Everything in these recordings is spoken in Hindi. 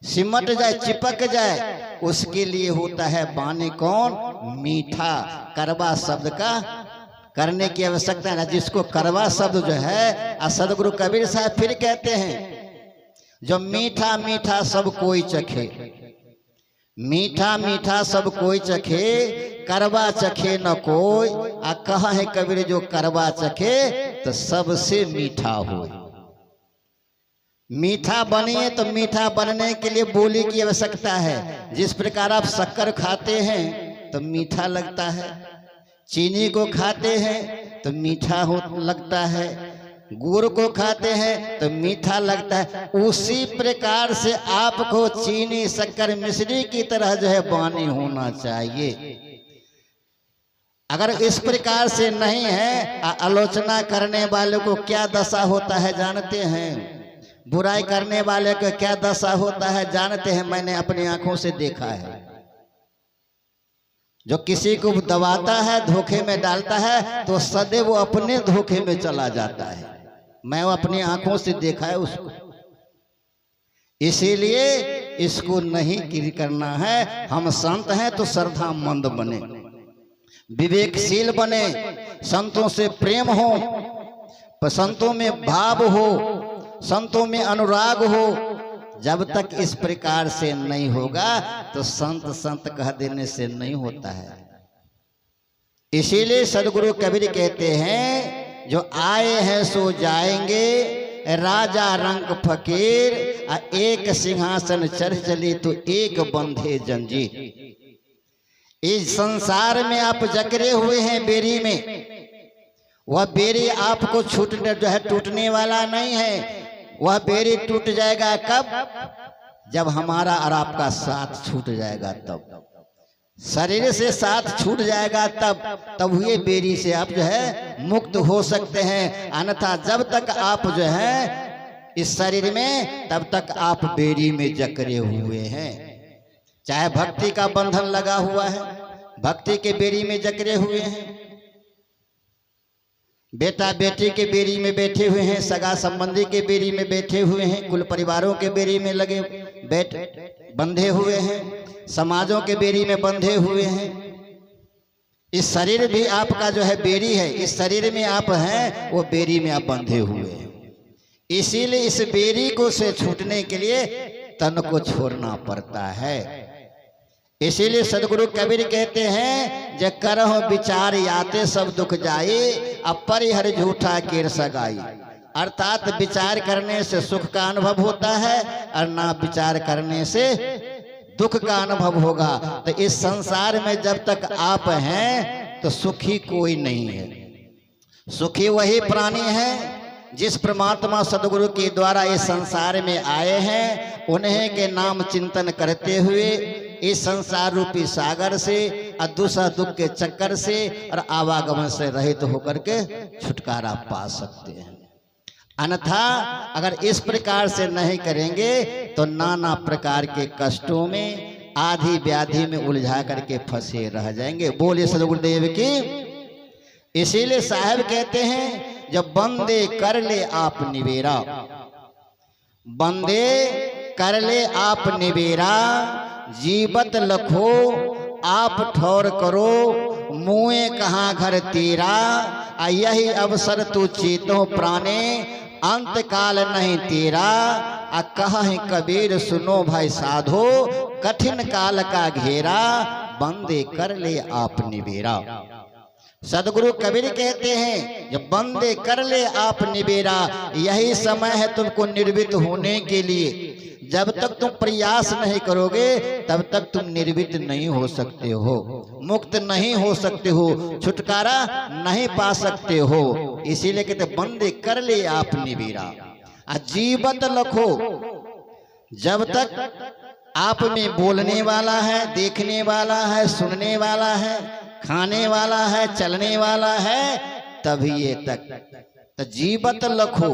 सिमट जाए, चिपक जाए, उसके लिए होता है वाणी कौन? मीठा। कड़वा शब्द का करने की आवश्यकता है ना। जिसको कड़वा शब्द जो है, सदगुरु कबीर साहब फिर कहते हैं, जो मीठा मीठा सब कोई चखे, मीठा मीठा सब कोई चखे, करवा चखे न कोई। कहा है कबीर, जो करवा चखे तो सबसे मीठा हो। मीठा बनिए तो मीठा बनने के लिए बोली की आवश्यकता है। जिस प्रकार आप शक्कर खाते हैं तो मीठा लगता है, चीनी को खाते हैं तो मीठा हो लगता है, गुड़ को खाते हैं तो मीठा लगता है। उसी प्रकार से आपको चीनी, शक्कर, मिश्री की तरह जो है वाणी होना चाहिए। अगर इस प्रकार से नहीं है, आलोचना करने वाले को क्या दशा होता है जानते हैं? बुराई करने वाले को क्या दशा होता है जानते हैं? मैंने अपनी आंखों से देखा है। जो किसी को दबाता है, धोखे में डालता है, तो सदैव वो अपने धोखे में चला जाता है। मैं अपनी आंखों से देखा है उसको। इसीलिए इसको नहीं करना है। हम संत हैं तो श्रद्धामंद बने, विवेकशील बने, संतों से प्रेम हो, संतों में भाव हो, संतों में अनुराग हो। जब तक इस प्रकार से नहीं होगा तो संत संत कह देने से नहीं होता है। इसीलिए सदगुरु कबीर कहते हैं, जो आए हैं सो जाएंगे, राजा रंग फकीर, एक सिंहासन चढ़ चली तो एक बंधे जंजीर। इस संसार में आप जकड़े हुए हैं बेरी में, वह बेरी आपको छूटने जो है टूटने वाला नहीं है। वह बेरी टूट जाएगा कब? जब हमारा और आपका साथ छूट जाएगा तब। शरीर से साथ छूट जाएगा तब ये बेरी से आप जो है मुक्त हो सकते हैं। अन्यथा जब तक आप जो है इस शरीर में, तब तक आप बेरी में जकड़े हुए हैं। चाहे भक्ति का बंधन लगा हुआ है, भक्ति के बेरी में जकड़े हुए हैं, बेटा बेटी के बेरी में बैठे हुए हैं, सगा संबंधी के बेरी में बैठे हुए हैं, कुल परिवारों के बेरी में लगे बंधे हुए हैं, समाजों के बेरी में बंधे हुए हैं। इस शरीर भी आपका जो है बेरी है। इस शरीर में आप हैं, वो बेरी में आप बंधे हुए हैं। इसीलिए इस बेरी को से छूटने के लिए तन को छोड़ना पड़ता है। इसीलिए सदगुरु कबीर कहते हैं, जे करहो विचार याते सब दुख जाए, अपरिहर झूठा केर सगाई। अर्थात विचार करने से सुख का अनुभव होता है और ना विचार करने से दुख का अनुभव होगा। तो इस संसार में जब तक आप हैं तो सुखी कोई नहीं है। सुखी वही प्राणी है जिस परमात्मा सदगुरु के द्वारा इस संसार में आए हैं। उन्हीं के नाम चिंतन करते हुए इस संसार रूपी सागर से और दूसरा दुख के चक्कर से और आवागमन से रहित होकर के छुटकारा पा सकते हैं। अन्यथा अगर इस प्रकार से नहीं करेंगे तो नाना प्रकार के कष्टों में, आधी व्याधि में उलझा करके फंसे रह जाएंगे। बोलिए सदगुरुदेव की। इसीलिए साहब कहते हैं, जब बंदे कर ले आप निवेरा, बंदे कर ले आप निवेरा, जीवत लखो आप ठौर करो, मुए कहाँ घर तेरा, यही अवसर तू चेतो प्राणे, अंत काल नहीं तेरा। कहे कबीर सुनो भाई साधो, कठिन काल का घेरा, बंदे कर ले आप निवेरा। सदगुरु कबीर कहते हैं, जब बंदे कर ले आप निवेरा, यही समय है तुमको निर्वित होने के लिए। जब तक तुम प्रयास नहीं करोगे तब तक तुम निर्वित नहीं हो सकते हो, मुक्त नहीं हो सकते हो, छुटकारा नहीं पा सकते हो। इसीलिए कहते बंदे कर ले आप निवेरा, जीवत लखो। जब तक आप में बोलने वाला है, देखने वाला है, सुनने वाला है, खाने वाला है, चलने वाला है, तभी ये तक जीवत लखो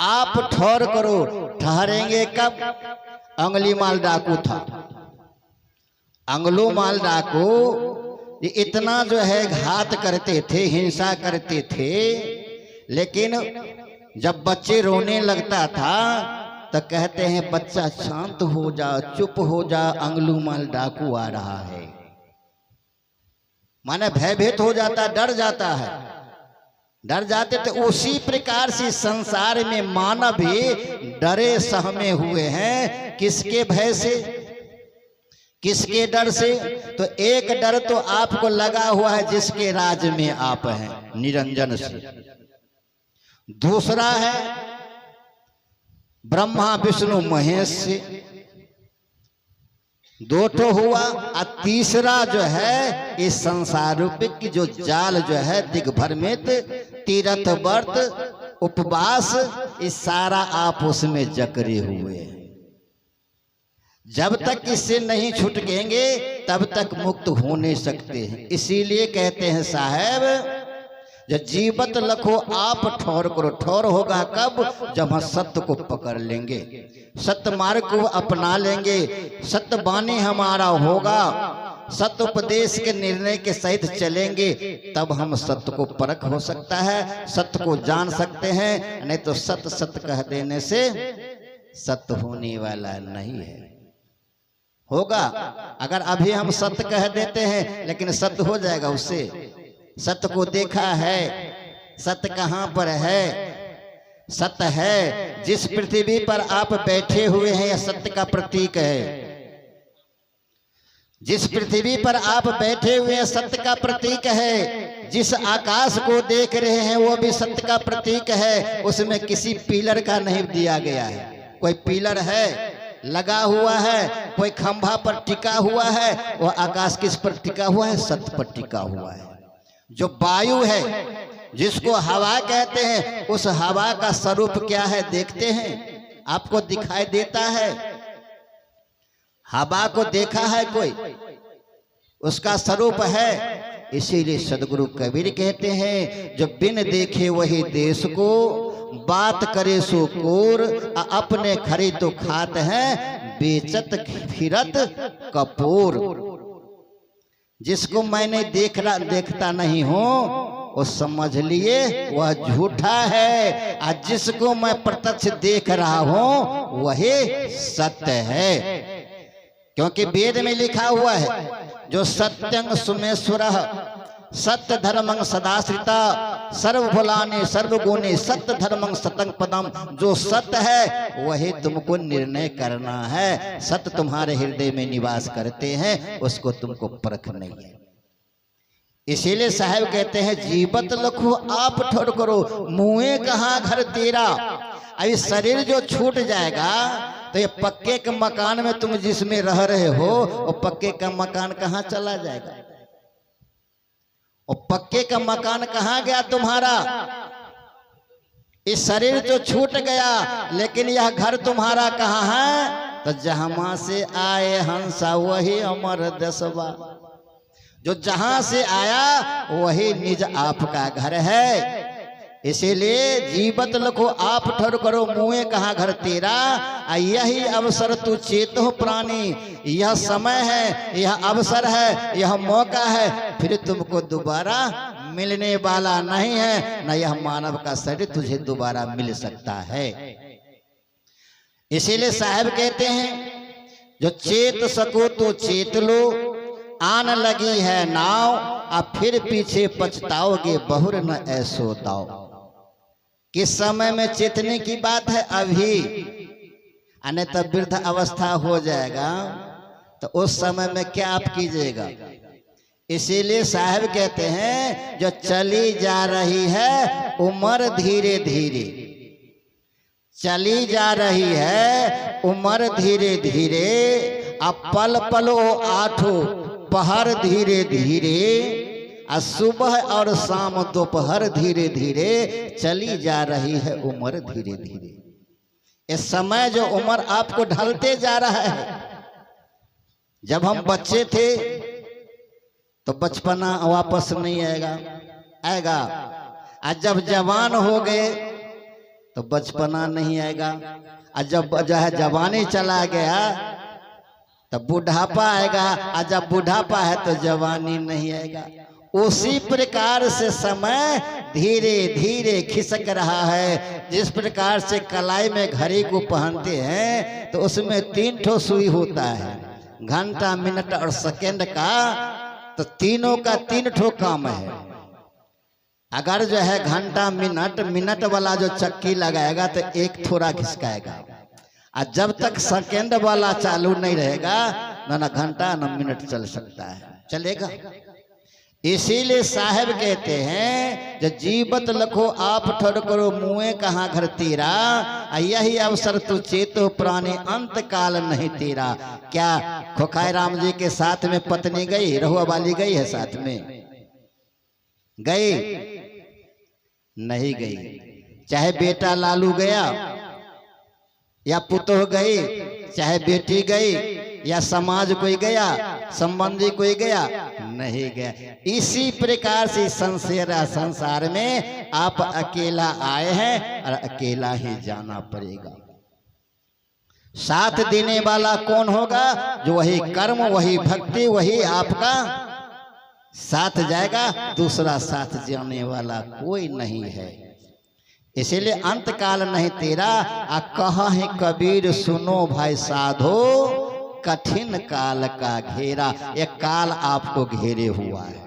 आप ठौर करो। ठहरेंगे कब? अंगुली माल डाकू था, अंगुलो माल डाकू इतना जो है घात करते थे, हिंसा करते थे। लेकिन जब बच्चे रोने लगता था तो कहते हैं बच्चा शांत हो जा, चुप हो जा, अंगुलीमाल डाकू आ रहा है। माने भयभीत हो जाता, डर जाता है, डर जाते। तो उसी प्रकार से संसार में मानव भी डरे सहमे हुए हैं। किसके भय से, किसके डर से? तो एक डर तो आपको लगा हुआ है जिसके राज में आप हैं, निरंजन से। दूसरा है ब्रह्मा विष्णु महेश से, दो तो हुआ। और तीसरा जो है इस संसार रूपी की जो जाल जो है दिग्भ्रमित, तीर्थ व्रत उपवास, इस सारा आप उसमें जकड़े हुए हैं। जब तक इससे नहीं छूटेंगे तब तक मुक्त हो नहीं सकते हैं। इसीलिए कहते हैं साहब, जब जीवत लखो आप ठौर करो। ठौर होगा कब? जब हम सत्य को पकड़ लेंगे, सत्य मार्ग को अपना लेंगे, सत्य वाणी हमारा होगा, सत्य उपदेश के निर्णय के सहित चलेंगे, तब हम सत्य को परख हो सकता है, सत्य को जान सकते हैं। नहीं तो सत्य सत्य कह देने से सत्य होने वाला नहीं है। होगा अगर अभी हम सत्य कह देते हैं, लेकिन सत्य हो जाएगा उससे? सत्य को देखा है, सत्य कहां पर है? सत्य है जिस पृथ्वी पर आप बैठे हुए हैं, यह सत्य का प्रतीक है। जिस पृथ्वी पर आप बैठे हुए हैं सत्य का प्रतीक है। जिस आकाश को देख रहे हैं वो भी सत्य का प्रतीक है। उसमें किसी पिलर का नहीं दिया गया है। कोई पिलर है लगा हुआ है, कोई खंभा पर टिका हुआ है, वो आकाश किस पर टिका हुआ है? सत्य पर टिका हुआ है। जो वायु है जिसको हवा कहते हैं, उस हवा का स्वरूप क्या है देखते हैं? आपको दिखाई देता है? हवा को देखा है कोई? उसका स्वरूप है। इसीलिए सदगुरु कबीर कहते हैं, जो बिन देखे वही देश को, बात करे सो कोर, अपने खरी तो खात है, बेचत फिरत कपूर। जिसको मैंने देखता नहीं हूं वो समझ लिए वह झूठा है, और जिसको मैं प्रत्यक्ष देख रहा हूं वही सत्य है। क्योंकि वेद में लिखा हुआ है, जो सत्यं सुमेश्वरः सत्य धर्मं सदाश्रिता सर्वफलानि सर्वगुणे सत्य धर्मं सतं पदम। जो सत्य है वही तुमको निर्णय करना है। सत्य तुम्हारे हृदय में निवास करते हैं, उसको तुमको परख नहीं है। इसीलिए साहब कहते हैं, जीवत लखो आप ठोर करो, मुँहे कहाँ घर तेरा। अभी शरीर जो छूट जाएगा तो ये पक्के के मकान में तुम जिसमें रह रहे हो, वो पक्के का मकान कहाँ चला जाएगा? और पक्के का मकान कहाँ गया तुम्हारा? इस शरीर तो छूट गया, लेकिन यह घर तुम्हारा कहाँ है? तो जहां से आए हंसा वही अमर दसवा। जो जहां से आया वही निज आपका घर है। इसीलिए जीवत लखो आप ठर करो, मुँहे कहाँ घर तेरा। यही अवसर तू चेतो प्राणी, यह समय है, यह अवसर है, यह मौका है, फिर तुमको दोबारा मिलने वाला नहीं है। न यह मानव का शरीर तुझे दोबारा मिल सकता है। इसीलिए साहब कहते हैं, जो चेत सको तो चेत लो, आन लगी है नाव, अब फिर पीछे पछताओगे बहुर न ऐसो दाओ। किस समय में चेतने की बात है? अभी। अने तब वृद्ध अवस्था हो जाएगा तो उस समय में क्या आप कीजिएगा? इसीलिए साहब कहते हैं, जो चली जा रही है उम्र धीरे धीरे, चली जा रही है उम्र धीरे धीरे, अब पल पल ओ आठो पहर धीरे धीरे, सुबह और शाम दोपहर धीरे धीरे, चली जा रही है उम्र धीरे धीरे। इस समय जो उम्र आपको ढलते जा रहा है, जब हम बच्चे थे तो बचपना वापस नहीं आएगा, आएगा। और जब जवान हो गए तो बचपना नहीं आएगा, और जब जो है जवानी चला गया तब बुढ़ापा आएगा, और जब बुढ़ापा है तो जवानी नहीं आएगा। उसी प्रकार से समय धीरे धीरे खिसक रहा है। जिस प्रकार से कलाई में घड़ी को पहनते हैं तो उसमें 3 ठो सुई होता है, घंटा, मिनट और सेकंड का, तो तीनों का 3 ठो काम है। अगर जो है घंटा मिनट वाला जो चक्की लगाएगा तो एक थोड़ा खिसकाएगा, और जब तक सेकंड वाला चालू नहीं रहेगा ना घंटा ना मिनट चल सकता है, चलेगा। इसीलिए साहब कहते हैं जो जीवत लखो आप ठोर करो मुँह कहाँ घर तेरा, यही अवसर तू चेतो प्राणी अंत काल नहीं तेरा। क्या खोखाई राम जी के साथ में पत्नी गई, रहुआ वाली गई है साथ में? गई नहीं गई। चाहे बेटा लालू गया या पुतोह गई, चाहे बेटी गई या समाज कोई गया, संबंधी कोई गया, नहीं गया। इसी प्रकार से संसार में आप अकेला आए हैं और अकेला ही जाना पड़ेगा। साथ देने वाला कौन होगा? जो वही कर्म, वही भक्ति, वही आपका साथ जाएगा, दूसरा साथ जाने वाला कोई नहीं है। इसीलिए अंत काल नहीं तेरा, आ कहा है कबीर सुनो भाई साधो, कठिन काल का घेरा। एक काल आपको घेरे हुआ है,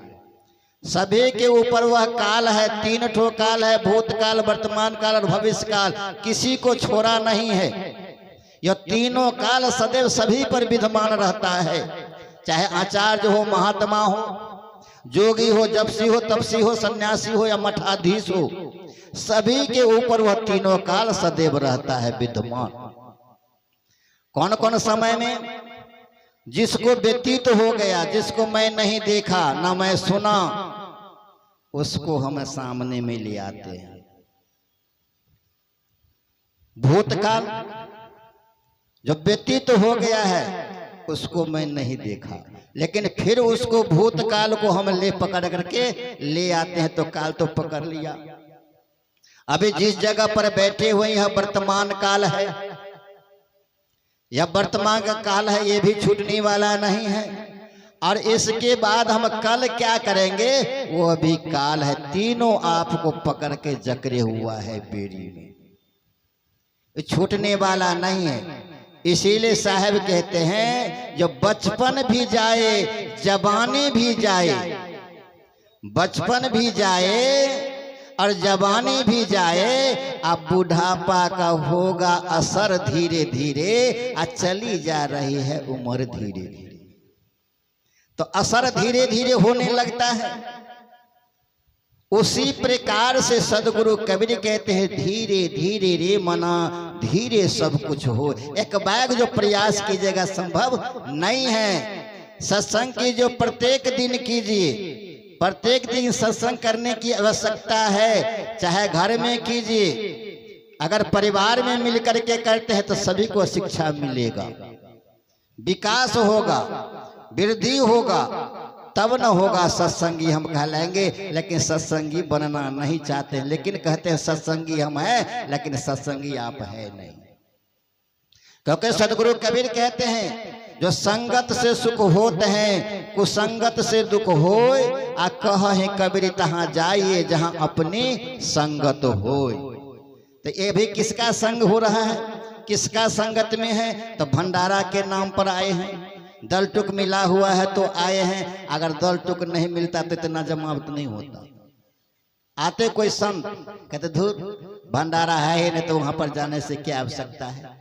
सभी के ऊपर वह काल है। 3 ठो काल है, भूतकाल, वर्तमान काल और भविष्य काल, किसी को छोड़ा नहीं है। यह तीनों काल सदैव सभी पर विद्यमान रहता है। चाहे आचार्य हो, महात्मा हो, जोगी हो, जपसी हो, तपसी हो, सन्यासी हो या मठाधीश हो, सभी के ऊपर वह तीनों काल सदैव रहता है विद्यमान। कौन कौन समय में? जिसको व्यतीत हो गया, जिसको मैं नहीं देखा ना मैं सुना, उसको हम सामने में ले आते हैं। भूतकाल जो व्यतीत हो गया है उसको मैं नहीं देखा, लेकिन फिर उसको भूतकाल को हम ले पकड़ करके ले आते हैं, तो काल तो पकड़ लिया। अभी जिस जगह पर बैठे हुए यह वर्तमान काल है, यह वर्तमान का काल है, ये भी छूटने वाला नहीं है। और इसके बाद हम कल क्या करेंगे वो अभी काल है। तीनों आपको पकड़ के जकड़े हुआ है बेड़ी में, छूटने वाला नहीं है। इसीलिए साहब कहते हैं जो बचपन भी जाए, जवानी भी जाए, बचपन भी जाए और जवानी भी जाए, अब बुढ़ापा का होगा असर धीरे धीरे, आ चली जा रही है उम्र धीरे धीरे, तो असर धीरे धीरे होने लगता है। उसी प्रकार से सदगुरु कबीर कहते हैं धीरे धीरे रे मना, धीरे सब कुछ हो। एक बैग जो प्रयास कीजिएगा संभव नहीं है। सत्संग की जो प्रत्येक दिन कीजिए, प्रत्येक दिन सत्संग करने की आवश्यकता है। चाहे घर में कीजिए, अगर परिवार में मिलकर के करते हैं तो सभी को शिक्षा मिलेगा, विकास होगा, वृद्धि होगा, तब न होगा सत्संगी हम कहलाएंगे। लेकिन सत्संगी बनना नहीं चाहते, लेकिन कहते हैं सत्संगी हम हैं, लेकिन सत्संगी आप है नहीं। क्योंकि सदगुरु कबीर कहते हैं जो संगत से सुख होते हैं, कुसंगत से दुख होय, आ कहे कबीर तहाँ जाइए जहाँ अपनी संगत होय। तो ये भी किसका संग हो रहा है, किसका संगत में है? तो भंडारा के नाम पर आए हैं, दल टुक मिला हुआ है तो आए हैं। अगर दल टुक नहीं मिलता तो इतना जमावट नहीं होता। आते कोई संत कहते धूर भंडारा है ही नहीं, तो वहां पर जाने से क्या आवश्यकता है।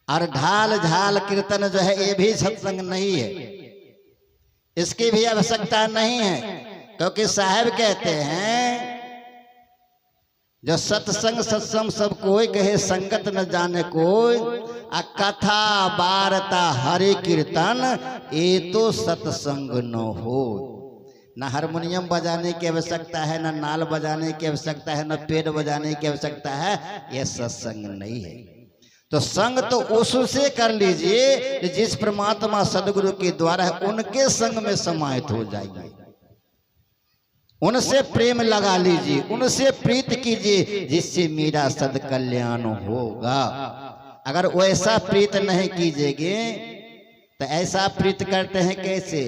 और ढाल झाल कीर्तन जो है ये भी सत्संग नहीं है, इसकी भी आवश्यकता नहीं है। क्योंकि साहब कहते हैं जो सत्संग सत्संग सब कोई कहे, संगत न जाने कोई, आ कथा वार्ता हरि कीर्तन ये तो सत्संग न हो। न हारमोनियम बजाने की आवश्यकता है, न नाल बजाने की आवश्यकता है, न पेड़ बजाने की आवश्यकता है, यह सत्संग नहीं है। तो संग तो उससे कर लीजिए जिस परमात्मा सदगुरु के द्वारा है, उनके संग में समाहित हो जाइए, उनसे प्रेम लगा लीजिए, उनसे प्रीत कीजिए, जिससे मेरा सद कल्याण होगा। अगर वैसा प्रीत नहीं कीजिएगे तो ऐसा प्रीत करते हैं कैसे?